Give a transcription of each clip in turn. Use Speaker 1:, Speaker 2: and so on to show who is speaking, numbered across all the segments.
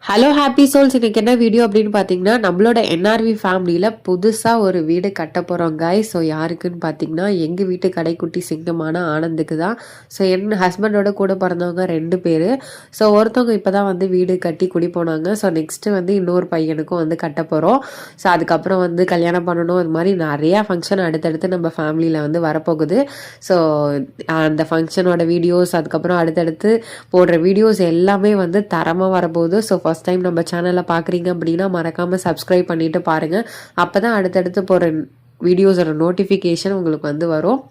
Speaker 1: Hello happy souls. இன்னைக்கு என்ன video அப்படின்னு பார்த்தீங்கன்னா, நம்மளோட என்ஆர்வி ஃபேமிலியில் புதுசாக ஒரு வீடு கட்ட போகிறோம் காய்ஸ். ஸோ யாருக்குன்னு பார்த்தீங்கன்னா, எங்கள் வீட்டு கடைக்குட்டி சிங்கமான ஆனந்துக்கு தான். ஸோ என் ஹஸ்பண்டோட கூட பிறந்தவங்க 2 பேர். ஸோ ஒருத்தவங்க இப்போ தான் வந்து வீடு கட்டி குடி போனாங்க. ஸோ நெக்ஸ்ட்டு வந்து இன்னொரு பையனுக்கும் வந்து கட்ட போகிறோம். ஸோ அதுக்கப்புறம் வந்து கல்யாணம் பண்ணணும். இது மாதிரி நிறையா ஃபங்க்ஷன் அடுத்தடுத்து நம்ம ஃபேமிலியில் வந்து வரப்போகுது. ஸோ அந்த ஃபங்க்ஷனோட வீடியோஸ், அதுக்கப்புறம் அடுத்தடுத்து போடுற வீடியோஸ் எல்லாமே வந்து தரமாக வரப்போகுது. ஸோ ஃபர்ஸ்ட் டைம் நம்ம சேனலை பார்க்குறீங்க அப்படின்னா மறக்காமல் சப்ஸ்கிரைப் பண்ணிவிட்டு பாருங்கள். அப்போ தான் அடுத்தடுத்து போகிற வீடியோஸோட நோட்டிஃபிகேஷன் உங்களுக்கு வந்து வரும்.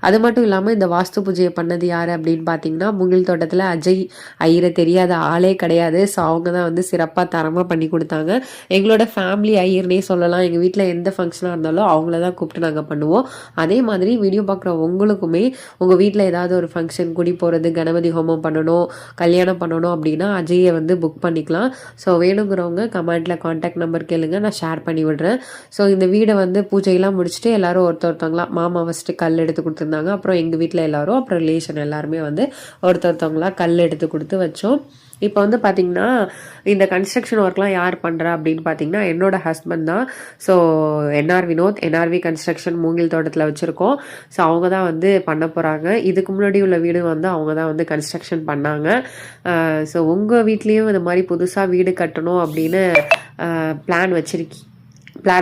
Speaker 1: அது மட்டும் இல்லாமல் இந்த வாஸ்து பூஜையை பண்ணது யார் அப்படின்னு பார்த்தீங்கன்னா, மூங்கில் தோட்டத்தில் அஜய் ஐயரை தெரியாத ஆளே கிடையாது. ஸோ அவங்க தான் வந்து சிறப்பாக தரமாக பண்ணி கொடுத்தாங்க. எங்களோட ஃபேமிலி ஐயர்னே சொல்லலாம். எங்கள் வீட்டில் எந்த ஃபங்க்ஷனாக இருந்தாலும் அவங்கள தான் கூப்பிட்டு நாங்கள் பண்ணுவோம். அதே மாதிரி வீடியோ பார்க்குற உங்களுக்குமே உங்கள் வீட்டில் ஏதாவது ஒரு ஃபங்க்ஷன், குடி போகிறது, கணபதி ஹோமம் பண்ணணும், கல்யாணம் பண்ணணும் அப்படின்னா அஜயை வந்து புக் பண்ணிக்கலாம். ஸோ வேணுங்கிறவங்க கமெண்ட்டில் கான்டாக்ட் நம்பர் கேளுங்க, நான் ஷேர் பண்ணி விடுறேன். ஸோ இந்த வீடை வந்து பூஜையெல்லாம் முடிச்சுட்டு எல்லாரும் ஒருத்தவங்களா மாமா ஃபஸ்ட்டு கல் எடுத்து கொடுத்துருந்தாங்க. அப்புறம் எங்கள் வீட்டில் எல்லாரும், அப்புறம் ரிலேஷன் எல்லாருமே வந்து ஒருத்தவங்களா கல் எடுத்து கொடுத்து வச்சோம். இப்போ வந்து பார்த்திங்கன்னா, இந்த கன்ஸ்ட்ரக்ஷன் ஒர்க்லாம் யார் பண்ணுறா அப்படின்னு பார்த்தீங்கன்னா, என்னோட ஹஸ்பண்ட் தான். So NR Vinod, NRV construction மூங்கில் தோட்டத்தில் வச்சுருக்கோம். ஸோ அவங்க தான் வந்து பண்ண போகிறாங்க. இதுக்கு முன்னாடி உள்ள வீடு வந்து அவங்க தான் வந்து கன்ஸ்ட்ரக்ஷன் பண்ணாங்க. ஸோ உங்கள் வீட்லேயும் இந்த மாதிரி புதுசாக வீடு கட்டணும் அப்படின்னு பிளான்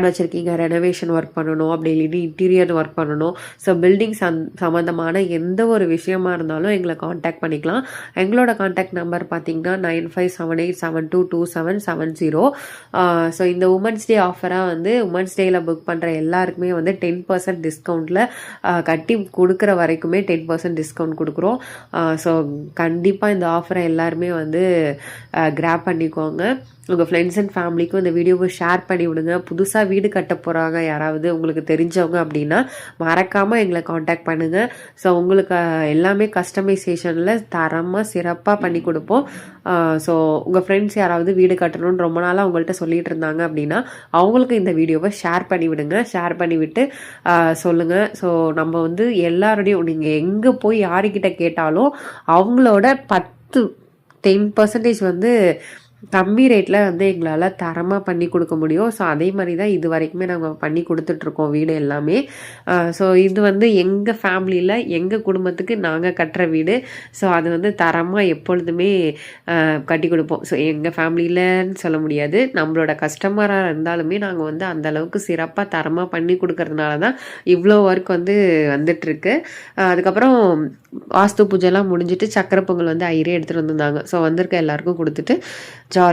Speaker 1: வச்சுருக்கீங்க, ரெனோவேஷன் ஒர்க் பண்ணணும், அப்படி இல்லைன்னு இன்டீரியர் ஒர்க் பண்ணணும். ஸோ பில்டிங் சம்மந்தமான எந்த ஒரு விஷயமா இருந்தாலும் எங்களை காண்டாக்ட் பண்ணிக்கலாம். எங்களோட காண்டாக்ட் நம்பர் பார்த்தீங்கன்னா 9578722770. ஸோ இந்த உமன்ஸ் டே ஆஃபராக வந்து உமன்ஸ் டேயில் புக் பண்ணுற எல்லாருக்குமே வந்து 10% டிஸ்கவுண்ட்டில் கட்டி கொடுக்குற வரைக்குமே 10% டிஸ்கவுண்ட் கொடுக்குறோம். ஸோ கண்டிப்பாக இந்த ஆஃபரை எல்லாருமே வந்து கிராப் பண்ணிக்கோங்க. உங்கள் ஃப்ரெண்ட்ஸ் அண்ட் ஃபேமிலிக்கும் இந்த வீடியோவை ஷேர் பண்ணி விடுங்க. புதுசாக வீடு கட்ட போகிறாங்க யாராவது உங்களுக்கு தெரிஞ்சவங்க அப்படின்னா மறக்காமல் எங்களை காண்டாக்ட் பண்ணுங்கள். ஸோ உங்களுக்கு எல்லாமே கஸ்டமைசேஷனில் தரமாக சிறப்பாக பண்ணி கொடுப்போம். ஸோ உங்கள் ஃப்ரெண்ட்ஸ் யாராவது வீடு கட்டணும்னு ரொம்ப நாளாக உங்கள்கிட்ட சொல்லிட்டு இருந்தாங்க அப்படின்னா அவங்களுக்கு இந்த வீடியோவை ஷேர் பண்ணி விடுங்க. ஷேர் பண்ணி விட்டு சொல்லுங்கள். ஸோ நம்ம வந்து எல்லாரோடையும் நீங்கள் எங்கே போய் யாருக்கிட்ட கேட்டாலும் அவங்களோட 10% வந்து கம்மி ரேட்டில் வந்து எங்களால் தரமாக பண்ணி கொடுக்க முடியும். ஸோ அதே மாதிரி தான் இது வரைக்குமே நாங்கள் பண்ணி கொடுத்துட்ருக்கோம் வீடு எல்லாமே. ஸோ இது வந்து எங்கள் ஃபேமிலியில் எங்கள் குடும்பத்துக்கு நாங்கள் கட்டுற வீடு. ஸோ அது வந்து தரமாக எப்பொழுதுமே கட்டி கொடுப்போம். ஸோ எங்கள் ஃபேமிலியிலன்னு சொல்ல முடியாது, நம்மளோட கஸ்டமராக இருந்தாலுமே நாங்கள் வந்து அந்தளவுக்கு சிறப்பாக தரமாக பண்ணி கொடுக்கறதுனால தான் இவ்வளோ ஒர்க் வந்து வந்துட்டுருக்கு. அதுக்கப்புறம் வாஸ்து பூஜைலாம் முடிஞ்சிட்டு சக்கரை பொங்கல் வந்து ஐயரே எடுத்துகிட்டு வந்திருந்தாங்க. ஸோ வந்திருக்க எல்லாருக்கும் கொடுத்துட்டு